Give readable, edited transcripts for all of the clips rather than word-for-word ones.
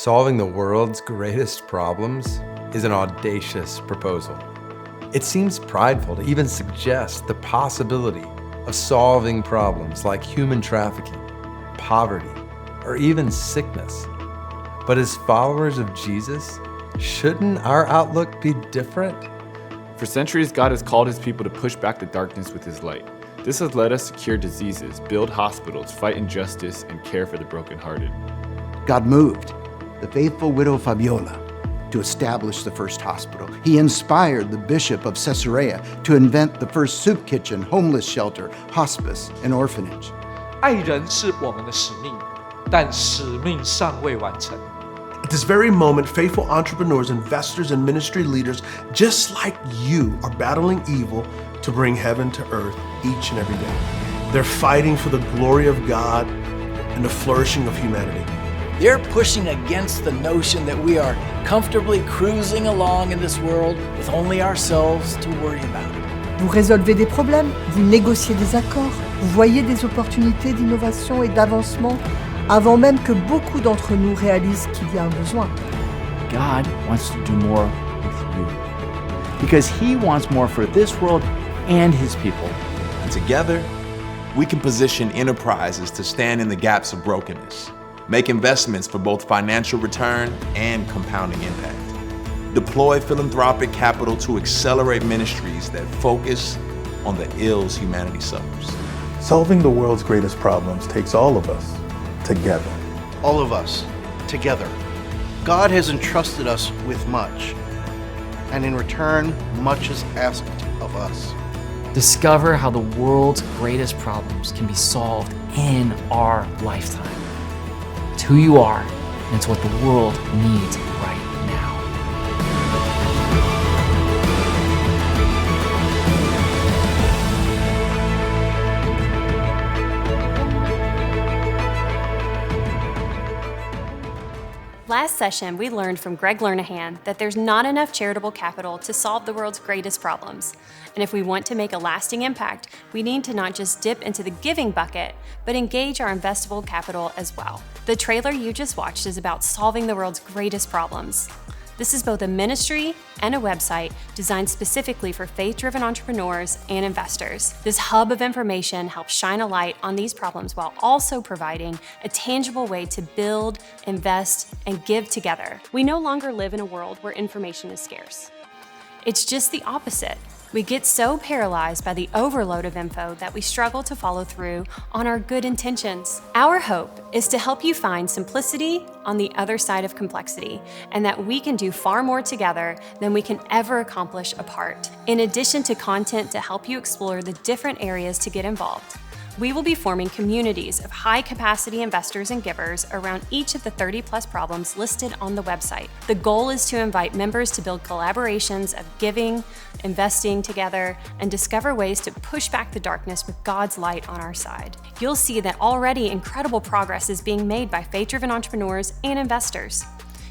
solving the world's greatest problems is an audacious proposal. It seems prideful to even suggest the possibility of solving problems like human trafficking, poverty, or even sickness. But as followers of Jesus, shouldn't our outlook be different? For centuries, God has called his people to push back the darkness with his light. This has led us to cure diseases, build hospitals, fight injustice, and care for the brokenhearted. God moved the faithful widow Fabiola to establish the first hospital. He inspired the bishop of Caesarea to invent the first soup kitchen, homeless shelter, hospice, and orphanage. 爱人是我们的使命，但使命尚未完成。 At this very moment, faithful entrepreneurs, investors, and ministry leaders just like you are battling evil to bring heaven to earth each and every day. They're fighting for the glory of God and the flourishing of humanity. They're pushing against the notion that we are comfortably cruising along in this world with only ourselves to worry about. Vous résolvez des problèmes, vous négociez des accords, vous voyez des opportunités d'innovation et d'avancement avant même que beaucoup d'entre nous réalisent qu'il y a un besoin. God wants to do more with you because he wants more for this world and his people. And together, we can position enterprises to stand in the gaps of brokenness, make investments for both financial return and compounding impact, deploy philanthropic capital to accelerate ministries that focus on the ills humanity suffers. Solving the world's greatest problems takes all of us together. All of us together. God has entrusted us with much, and in return, much is asked of us. Discover how the world's greatest problems can be solved in our lifetime. It's who you are, and it's what the world needs right now. Last session, we learned from Greg Lernahan that there's not enough charitable capital to solve the world's greatest problems. And if we want to make a lasting impact, we need to not just dip into the giving bucket, but engage our investable capital as well. The trailer you just watched is about solving the world's greatest problems. This is both a ministry and a website designed specifically for faith-driven entrepreneurs and investors. This hub of information helps shine a light on these problems while also providing a tangible way to build, invest, and give together. We no longer live in a world where information is scarce. It's just the opposite. We get so paralyzed by the overload of info that we struggle to follow through on our good intentions. Our hope is to help you find simplicity on the other side of complexity, and that we can do far more together than we can ever accomplish apart. In addition to content to help you explore the different areas to get involved, we will be forming communities of high-capacity investors and givers around each of the 30-plus problems listed on the website. The goal is to invite members to build collaborations of giving, investing together, and discover ways to push back the darkness with God's light on our side. You'll see that already incredible progress is being made by faith-driven entrepreneurs and investors.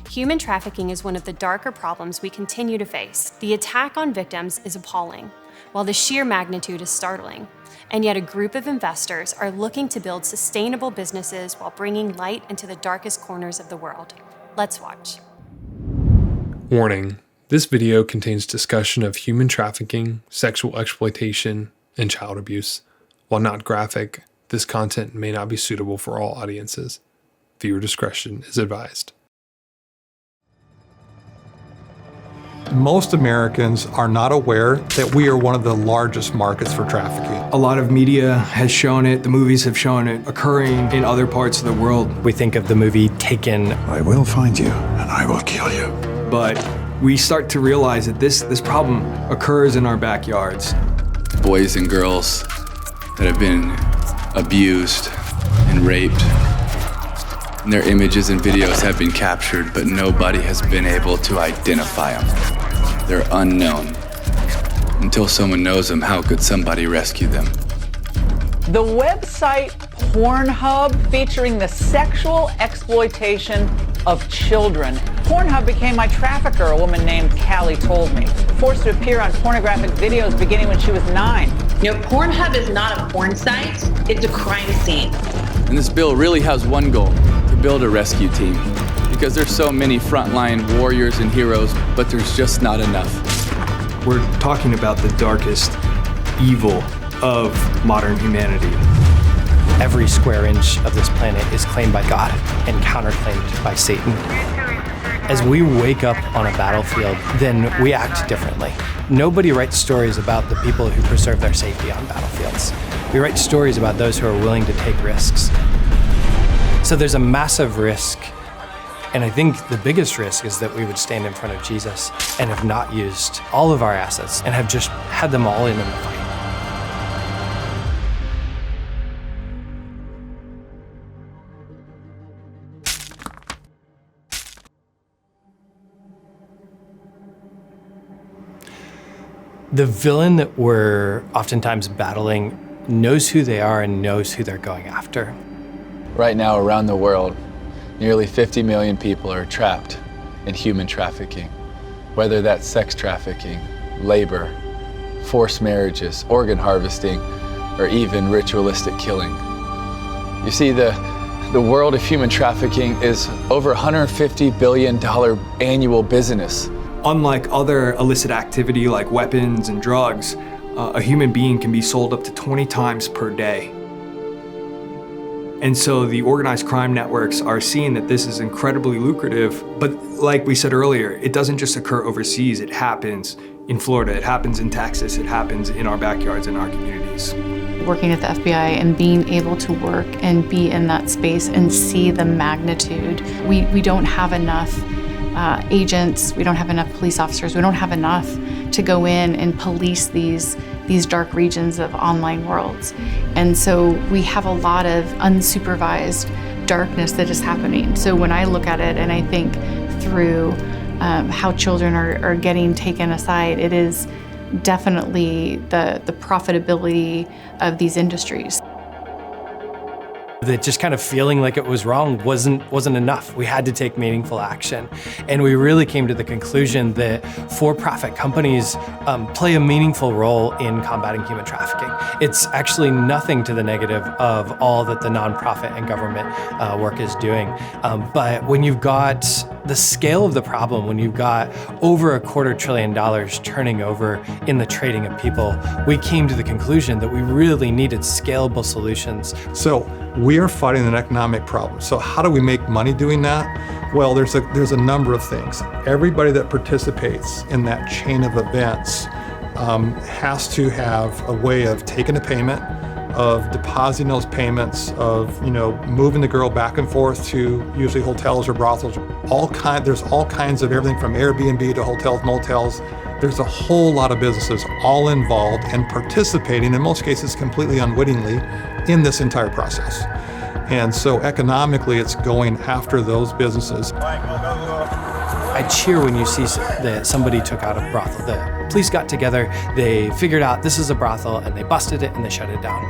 Human trafficking is one of the darker problems we continue to face. The attack on victims is appalling, while the sheer magnitude is startling. And yet a group of investors are looking to build sustainable businesses while bringing light into the darkest corners of the world. Let's watch. Warning: this video contains discussion of human trafficking, sexual exploitation, and child abuse. While not graphic, this content may not be suitable for all audiences. Viewer discretion is advised. Most Americans are not aware that we are one of the largest markets for trafficking. A lot of media has shown it, the movies have shown it occurring in other parts of the world. We think of the movie Taken. I will find you and I will kill you. But we start to realize that this problem occurs in our backyards. Boys and girls that have been abused and raped. And their images and videos have been captured, but nobody has been able to identify them. They're unknown. Until someone knows them, how could somebody rescue them? The website Pornhub, featuring the sexual exploitation of children. Pornhub became my trafficker, a woman named Callie told me. Forced to appear on pornographic videos beginning when she was 9. You know, Pornhub is not a porn site, it's a crime scene. And this bill really has one goal: to build a rescue team. because there's so many frontline warriors and heroes, but there's just not enough. We're talking about the darkest evil of modern humanity. Every square inch of this planet is claimed by God and counterclaimed by Satan. As we wake up on a battlefield, then we act differently. Nobody writes stories about the people who preserve their safety on battlefields. We write stories about those who are willing to take risks. So there's a massive risk, and I think the biggest risk is that we would stand in front of Jesus and have not used all of our assets and have just had them all in the fight. The villain that we're oftentimes battling knows who they are and knows who they're going after. Right now, around the world, nearly 50 million people are trapped in human trafficking, whether that's sex trafficking, labor, forced marriages, organ harvesting, or even ritualistic killing. You see, the world of human trafficking is over $150 billion annual business. Unlike other illicit activity like weapons and drugs, a human being can be sold up to 20 times per day. And so the organized crime networks are seeing that this is incredibly lucrative, but like we said earlier, it doesn't just occur overseas, it happens in Florida, it happens in Texas, it happens in our backyards, in our communities. Working at the FBI and being able to work and be in that space and see the magnitude. We don't have enough agents, we don't have enough police officers, we don't have enough to go in and police these dark regions of online worlds. And so we have a lot of unsupervised darkness that is happening. So when I look at it and I think through how children are getting taken aside, it is definitely the profitability of these industries. That just kind of feeling like it was wrong wasn't enough. We had to take meaningful action. And we really came to the conclusion that for-profit companies play a meaningful role in combating human trafficking. It's actually nothing to the negative of all that the nonprofit and government work is doing. But when you've got the scale of the problem, when you've got over $250 billion turning over in the trading of people, we came to the conclusion that we really needed scalable solutions. So we are fighting an economic problem. So how do we make money doing that? Well, there's a number of things. Everybody that participates in that chain of events has to have a way of taking a payment, of depositing those payments, of moving the girl back and forth to usually hotels or brothels. There's all kinds of everything from Airbnb to hotels, motels. There's a whole lot of businesses all involved and participating, in most cases completely unwittingly, in this entire process. And so economically, it's going after those businesses. I cheer when you see that somebody took out a brothel. The police got together, they figured out this is a brothel, and they busted it and they shut it down.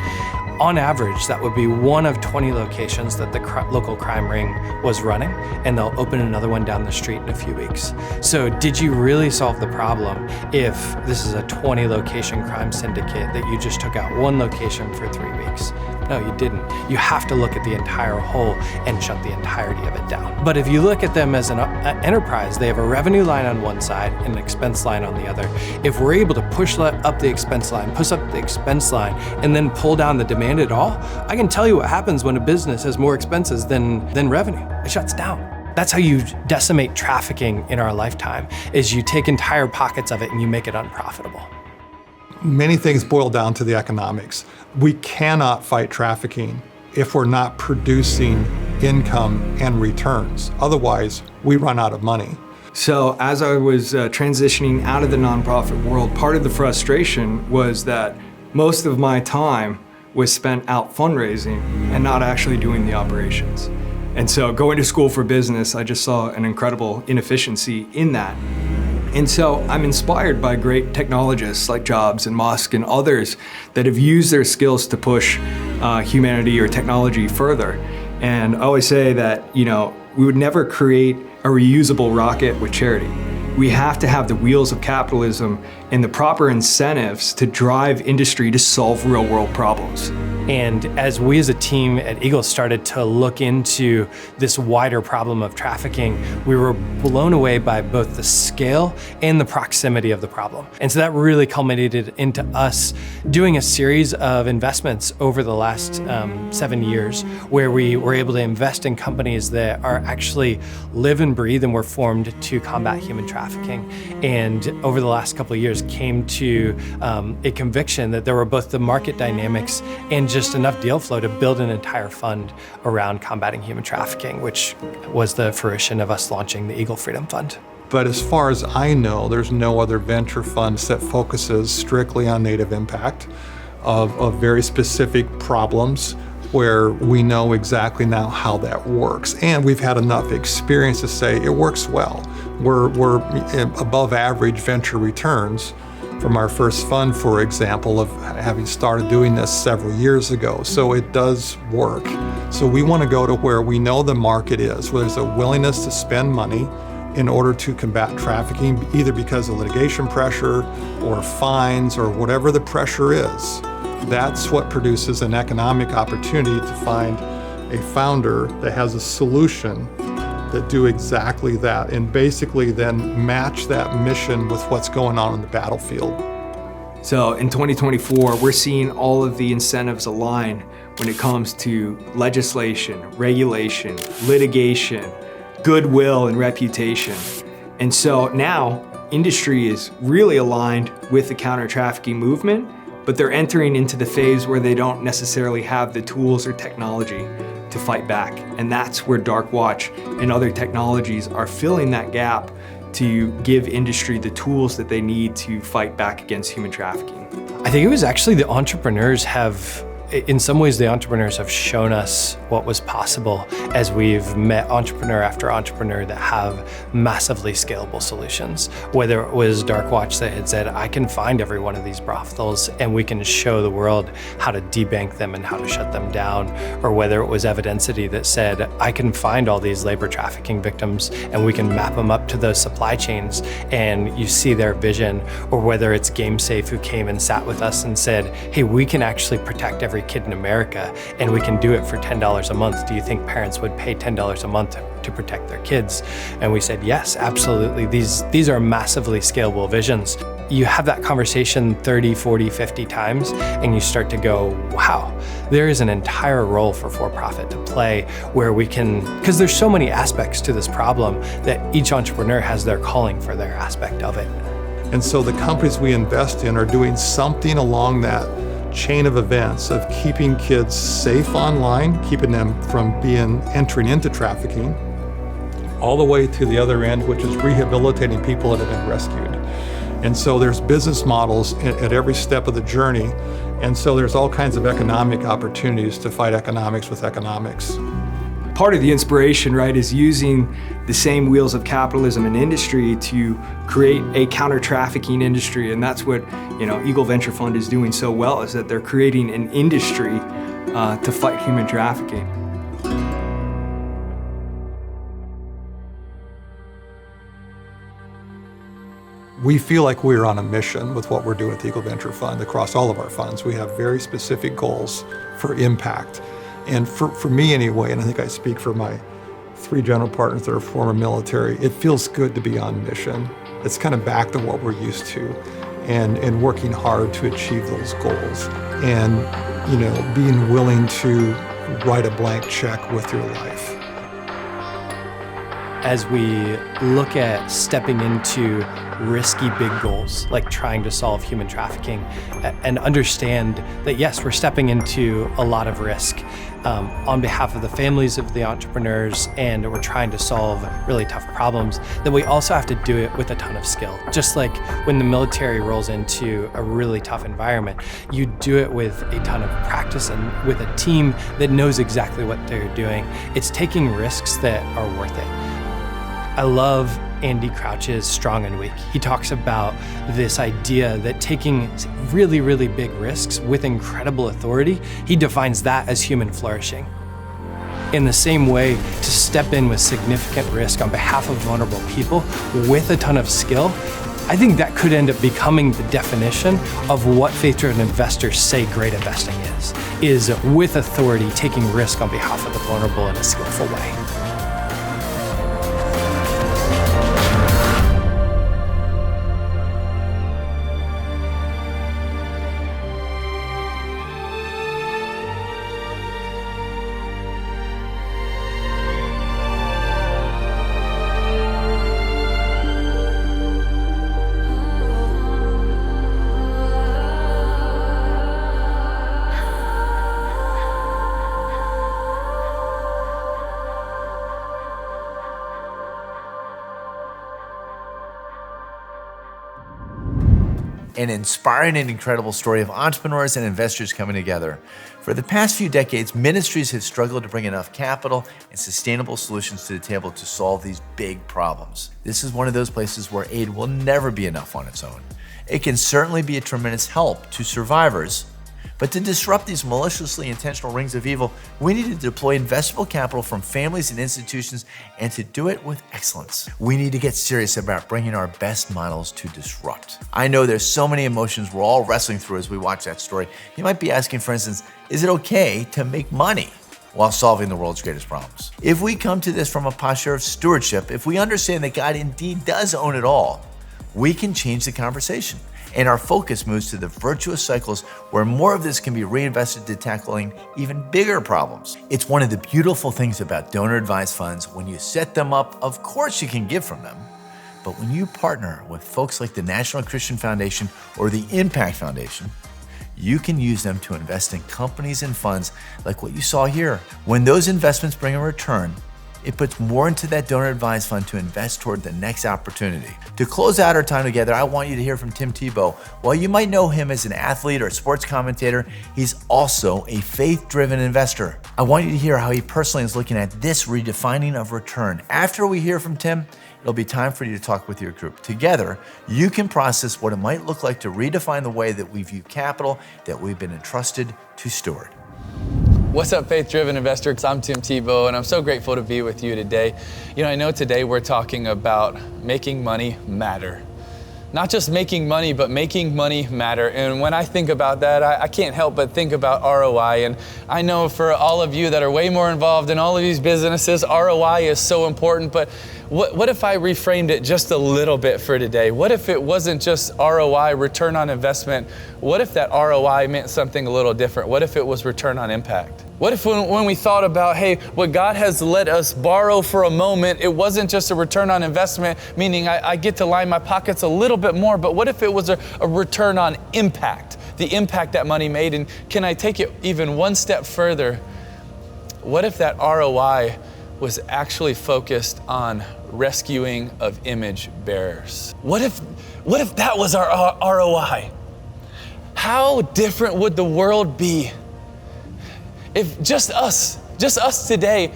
On average, that would be one of 20 locations that the local crime ring was running, and they'll open another one down the street in a few weeks. So did you really solve the problem if this is a 20 location crime syndicate that you just took out one location for 3 weeks? No, you didn't. You have to look at the entire whole and shut the entirety of it down. But if you look at them as an enterprise, they have a revenue line on one side and an expense line on the other. If we're able to push up the expense line, push up the expense line, and then pull down the demand at all, I can tell you what happens when a business has more expenses than revenue. It shuts down. That's how you decimate trafficking in our lifetime, is you take entire pockets of it and you make it unprofitable. Many things boil down to the economics. We cannot fight trafficking if we're not producing income and returns. Otherwise, we run out of money. So as I was transitioning out of the nonprofit world, part of the frustration was that most of my time was spent out fundraising and not actually doing the operations. And so going to school for business, I just saw an incredible inefficiency in that. And so I'm inspired by great technologists like Jobs and Musk and others that have used their skills to push humanity or technology further. And I always say that, we would never create a reusable rocket with charity. We have to have the wheels of capitalism and the proper incentives to drive industry to solve real world problems. And as we as a team at Eagle started to look into this wider problem of trafficking, we were blown away by both the scale and the proximity of the problem. And so that really culminated into us doing a series of investments over the last 7 years, where we were able to invest in companies that are actually live and breathe and were formed to combat human trafficking. And over the last couple of years came to a conviction that there were both the market dynamics and just enough deal flow to build an entire fund around combating human trafficking, which was the fruition of us launching the Eagle Freedom Fund. But as far as I know, there's no other venture fund that focuses strictly on native impact of very specific problems where we know exactly now how that works. And we've had enough experience to say it works well. We're above average venture returns from our first fund, for example, of having started doing this several years ago. So it does work. So we want to go to where we know the market is, where there's a willingness to spend money in order to combat trafficking, either because of litigation pressure or fines or whatever the pressure is. That's what produces an economic opportunity to find a founder that has a solution that do exactly that, and basically then match that mission with what's going on in the battlefield. So in 2024, we're seeing all of the incentives align when it comes to legislation, regulation, litigation, goodwill, and reputation. And so now industry is really aligned with the counter-trafficking movement, but they're entering into the phase where they don't necessarily have the tools or technology to fight back. And that's where Darkwatch and other technologies are filling that gap to give industry the tools that they need to fight back against human trafficking. I think it was actually the entrepreneurs in some ways, the entrepreneurs have shown us what was possible as we've met entrepreneur after entrepreneur that have massively scalable solutions. Whether it was Darkwatch that had said, I can find every one of these brothels and we can show the world how to debank them and how to shut them down, or whether it was Evidensity that said, I can find all these labor trafficking victims and we can map them up to those supply chains and you see their vision, or whether it's GameSafe who came and sat with us and said, hey, we can actually protect every kid in America and we can do it for $10 a month. Do you think parents would pay $10 a month to protect their kids? And we said, yes, absolutely. These are massively scalable visions. You have that conversation 30, 40, 50 times and you start to go, wow, there is an entire role for for-profit to play where we can, because there's so many aspects to this problem that each entrepreneur has their calling for their aspect of it. And so the companies we invest in are doing something along that chain of events of keeping kids safe online, keeping them from entering into trafficking, all the way to the other end, which is rehabilitating people that have been rescued. And so there's business models at every step of the journey. And so there's all kinds of economic opportunities to fight economics with economics. Part of the inspiration, right, is using the same wheels of capitalism and industry to create a counter-trafficking industry. And that's what, Eagle Venture Fund is doing so well, is that they're creating an industry to fight human trafficking. We feel like we're on a mission with what we're doing at the Eagle Venture Fund. Across all of our funds, we have very specific goals for impact. And for me anyway, and I think I speak for my 3 general partners that are former military, it feels good to be on mission. It's kind of back to what we're used to, and working hard to achieve those goals. And, being willing to write a blank check with your life. As we look at stepping into risky big goals, like trying to solve human trafficking, and understand that yes, we're stepping into a lot of risk on behalf of the families of the entrepreneurs, and we're trying to solve really tough problems, then we also have to do it with a ton of skill. Just like when the military rolls into a really tough environment, you do it with a ton of practice and with a team that knows exactly what they're doing. It's taking risks that are worth it. I love Andy Crouch's Strong and Weak. He talks about this idea that taking really, really big risks with incredible authority, he defines that as human flourishing. In the same way, to step in with significant risk on behalf of vulnerable people with a ton of skill, I think that could end up becoming the definition of what faith-driven investors say great investing is with authority, taking risk on behalf of the vulnerable in a skillful way. An inspiring and incredible story of entrepreneurs and investors coming together. For the past few decades, ministries have struggled to bring enough capital and sustainable solutions to the table to solve these big problems. This is one of those places where aid will never be enough on its own. It can certainly be a tremendous help to survivors, but to disrupt these maliciously intentional rings of evil, we need to deploy investable capital from families and institutions, and to do it with excellence. We need to get serious about bringing our best models to disrupt. I know there's so many emotions we're all wrestling through as we watch that story. You might be asking, for instance, is it okay to make money while solving the world's greatest problems? If we come to this from a posture of stewardship, if we understand that God indeed does own it all, we can change the conversation. And our focus moves to the virtuous cycles where more of this can be reinvested to tackling even bigger problems. It's one of the beautiful things about donor-advised funds. When you set them up, of course you can give from them. But when you partner with folks like the National Christian Foundation or the Impact Foundation, you can use them to invest in companies and funds like what you saw here. When those investments bring a return, it puts more into that donor-advised fund to invest toward the next opportunity. To close out our time together, I want you to hear from Tim Tebow. While you might know him as an athlete or a sports commentator, he's also a faith-driven investor. I want you to hear how he personally is looking at this redefining of return. After we hear from Tim, it'll be time for you to talk with your group. Together, you can process what it might look like to redefine the way that we view capital that we've been entrusted to steward. What's up, faith-driven investors? I'm Tim Tebow, and I'm so grateful to be with you today. I know today we're talking about making money matter. Not just making money, but making money matter. And when I think about that, I can't help but think about ROI. And I know for all of you that are way more involved in all of these businesses, ROI is so important. But what if I reframed it just a little bit for today? What if it wasn't just ROI, return on investment? What if that ROI meant something a little different? What if it was return on impact? What if when we thought about, hey, what God has let us borrow for a moment, it wasn't just a return on investment, meaning I get to line my pockets a little bit more, but what if it was a return on impact, the impact that money made? And can I take it even one step further? What if that ROI was actually focused on rescuing of image bearers? What if that was our ROI? How different would the world be if just us today,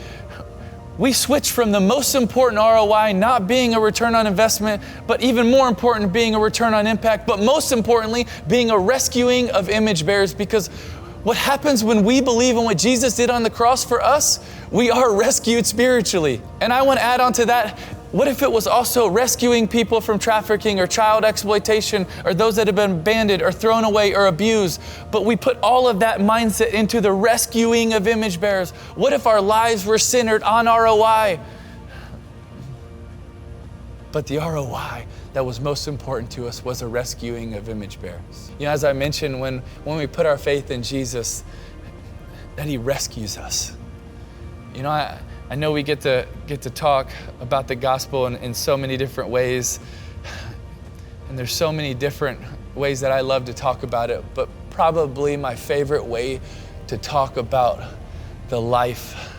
we switch from the most important ROI not being a return on investment, but even more important being a return on impact, but most importantly, being a rescuing of image bearers? Because what happens when we believe in what Jesus did on the cross for us, we are rescued spiritually. And I want to add on to that, what if it was also rescuing people from trafficking or child exploitation or those that have been abandoned or thrown away or abused? But we put all of that mindset into the rescuing of image bearers. What if our lives were centered on ROI? But the ROI that was most important to us was a rescuing of image bearers. As I mentioned, when we put our faith in Jesus, that He rescues us. I know we get to talk about the gospel in so many different ways, and there's so many different ways that I love to talk about it, but probably my favorite way to talk about the life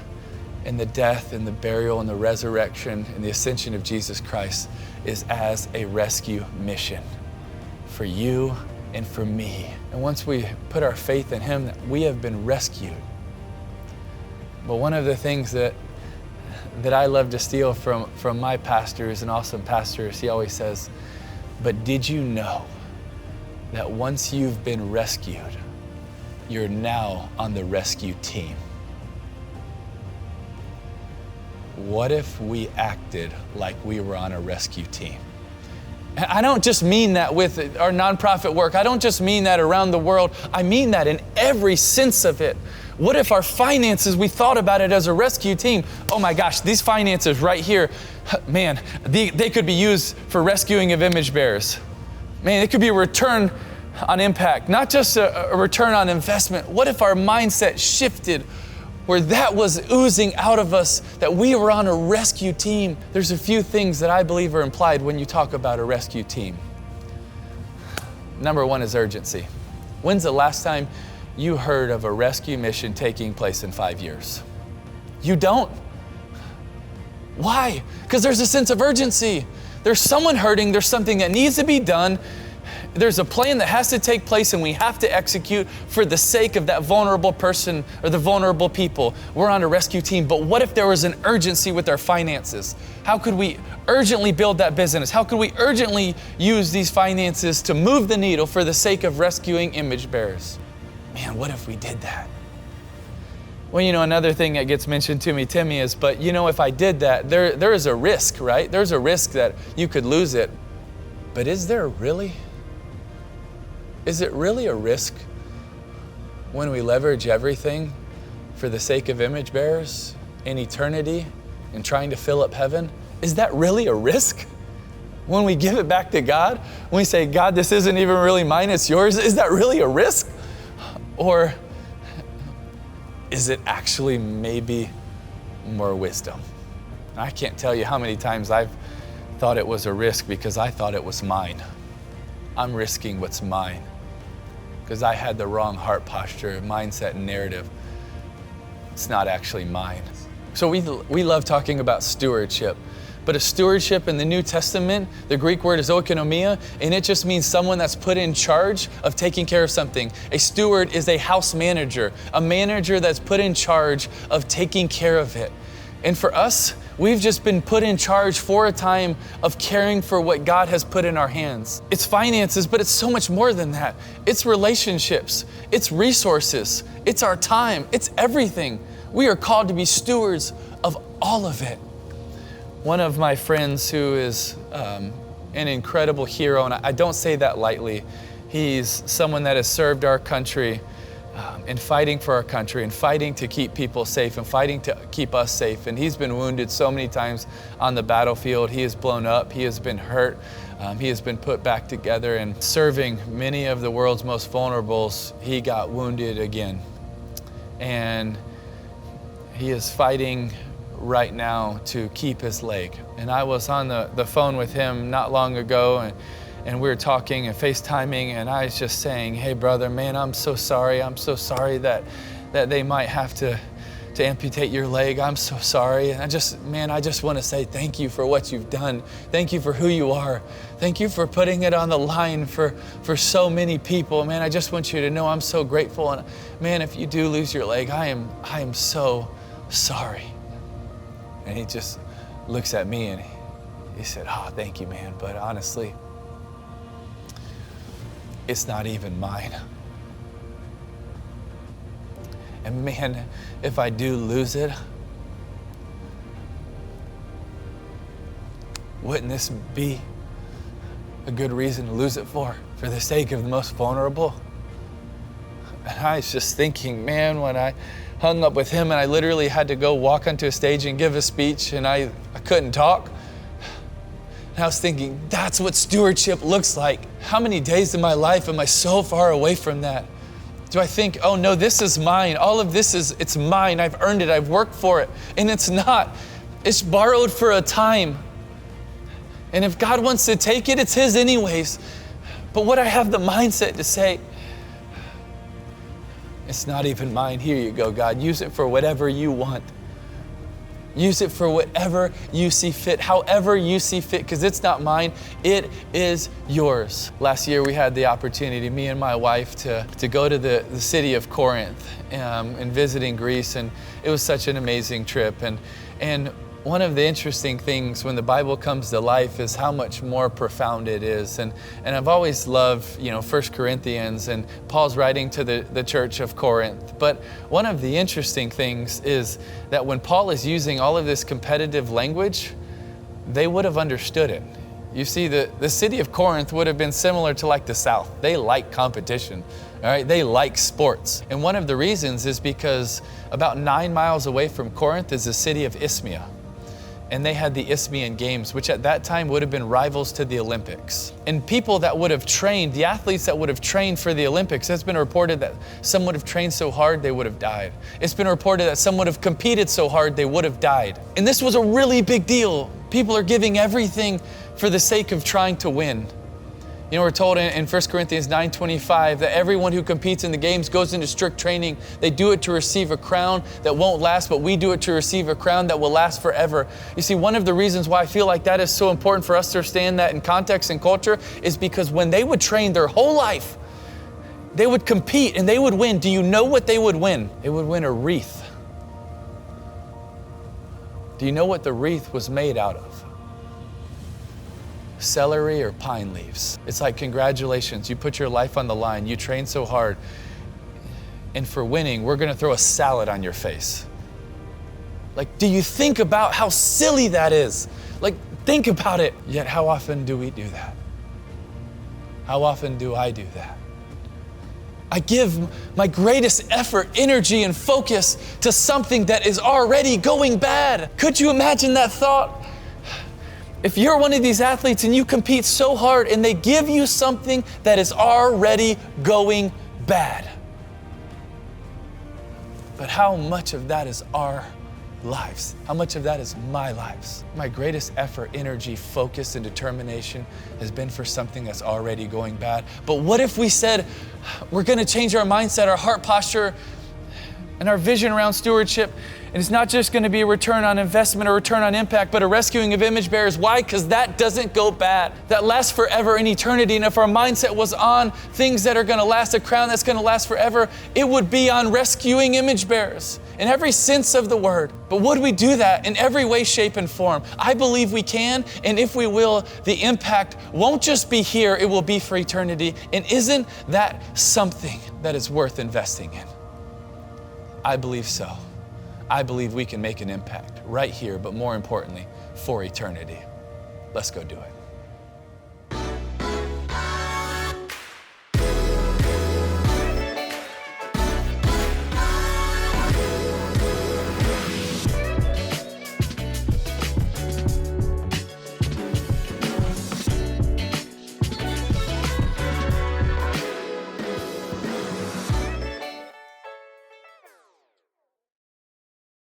and the death and the burial and the resurrection and the ascension of Jesus Christ is as a rescue mission for you and for me. And once we put our faith in Him, we have been rescued. But one of the things that I love to steal from my pastor, who's an awesome pastor, he always says, but did you know that once you've been rescued, you're now on the rescue team? What if we acted like we were on a rescue team? I don't just mean that with our nonprofit work. I don't just mean that around the world. I mean that in every sense of it. What if our finances, we thought about it as a rescue team? Oh my gosh, these finances right here, man, they could be used for rescuing of image bearers. Man, it could be a return on impact, not just a return on investment. What if our mindset shifted where that was oozing out of us, that we were on a rescue team? There's a few things that I believe are implied when you talk about a rescue team. Number one is urgency. When's the last time you heard of a rescue mission taking place in 5 years? You don't. Why? Because there's a sense of urgency. There's someone hurting, there's something that needs to be done. There's a plan that has to take place and we have to execute for the sake of that vulnerable person or the vulnerable people. We're on a rescue team, but what if there was an urgency with our finances? How could we urgently build that business? How could we urgently use these finances to move the needle for the sake of rescuing image bearers? Man, what if we did that? Well, you know, another thing that gets mentioned to me, Timmy, is, but you know, if I did that, there is a risk, right? There's a risk that you could lose it. But is it really a risk when we leverage everything for the sake of image bearers in eternity and trying to fill up heaven? Is that really a risk? When we give it back to God, when we say, God, this isn't even really mine, it's yours, is that really a risk? Or is it actually maybe more wisdom? I can't tell you how many times I've thought it was a risk because I thought it was mine. I'm risking what's mine because I had the wrong heart posture, mindset, and narrative. It's not actually mine. So we love talking about stewardship. But a stewardship in the New Testament, the Greek word is oikonomia, and it just means someone that's put in charge of taking care of something. A steward is a house manager, a manager that's put in charge of taking care of it. And for us, we've just been put in charge for a time of caring for what God has put in our hands. It's finances, but it's so much more than that. It's relationships, it's resources, it's our time, it's everything. We are called to be stewards of all of it. One of my friends who is an incredible hero, and I don't say that lightly, he's someone that has served our country in fighting for our country and fighting to keep people safe and fighting to keep us safe. And he's been wounded so many times on the battlefield. He has blown up, he has been hurt, he has been put back together, and serving many of the world's most vulnerables, he got wounded again. And he is fighting right now to keep his leg. And I was on the phone with him not long ago, and we were talking and FaceTiming, and I was just saying, hey brother, man, I'm so sorry that they might have to amputate your leg. I'm so sorry. And I just want to say thank you for what you've done. Thank you for who you are. Thank you for putting it on the line for so many people. Man, I just want you to know I'm so grateful. And man, if you do lose your leg, I am so sorry. And he just looks at me and he said, oh, thank you, man. But honestly, it's not even mine. And man, if I do lose it, wouldn't this be a good reason to lose it for the sake of the most vulnerable? And I was just thinking, man, when I hung up with him and I literally had to go walk onto a stage and give a speech and I couldn't talk. And I was thinking, that's what stewardship looks like. How many days in my life am I so far away from that? Do I think, oh no, this is mine. All of this it's mine. I've earned it. I've worked for it. And it's not. It's borrowed for a time. And if God wants to take it, it's His anyways. But what I have the mindset to say, it's not even mine. Here you go, God. Use it for whatever you want. Use it for whatever you see fit, however you see fit, because it's not mine, it is yours. Last year we had the opportunity, me and my wife, to go to the city of Corinth and visiting Greece, and it was such an amazing trip. And one of the interesting things when the Bible comes to life is how much more profound it is. And I've always loved, 1 Corinthians, and Paul's writing to the church of Corinth. But one of the interesting things is that when Paul is using all of this competitive language, they would have understood it. You see, the city of Corinth would have been similar to like the South. They like competition, all right? They like sports. And one of the reasons is because about 9 miles away from Corinth is the city of Isthmia. And they had the Isthmian Games, which at that time would have been rivals to the Olympics. And people that would have trained, the athletes that would have trained for the Olympics, it's been reported that some would have trained so hard they would have died. It's been reported that some would have competed so hard they would have died. And this was a really big deal. People are giving everything for the sake of trying to win. You know, we're told in 1 Corinthians 9:25 that everyone who competes in the games goes into strict training. They do it to receive a crown that won't last, but we do it to receive a crown that will last forever. You see, one of the reasons why I feel like that is so important for us to understand that in context and culture is because when they would train their whole life, they would compete and they would win. Do you know what they would win? They would win a wreath. Do you know what the wreath was made out of? Celery or pine leaves. It's like, congratulations, you put your life on the line, you trained so hard, and for winning, we're gonna throw a salad on your face. Like, do you think about how silly that is? Like, think about it. Yet how often do we do that? How often do I do that? I give my greatest effort, energy, and focus to something that is already going bad. Could you imagine that thought? If you're one of these athletes and you compete so hard and they give you something that is already going bad, but how much of that is our lives? How much of that is my lives? My greatest effort, energy, focus, and determination has been for something that's already going bad. But what if we said, we're gonna change our mindset, our heart posture, and our vision around stewardship, and it's not just gonna be a return on investment or return on impact, but a rescuing of image bearers. Why? Because that doesn't go bad. That lasts forever in eternity. And if our mindset was on things that are gonna last, a crown that's gonna last forever, it would be on rescuing image bearers in every sense of the word. But would we do that in every way, shape, and form? I believe we can, and if we will, the impact won't just be here, it will be for eternity. And isn't that something that is worth investing in? I believe so. I believe we can make an impact right here, but more importantly, for eternity. Let's go do it.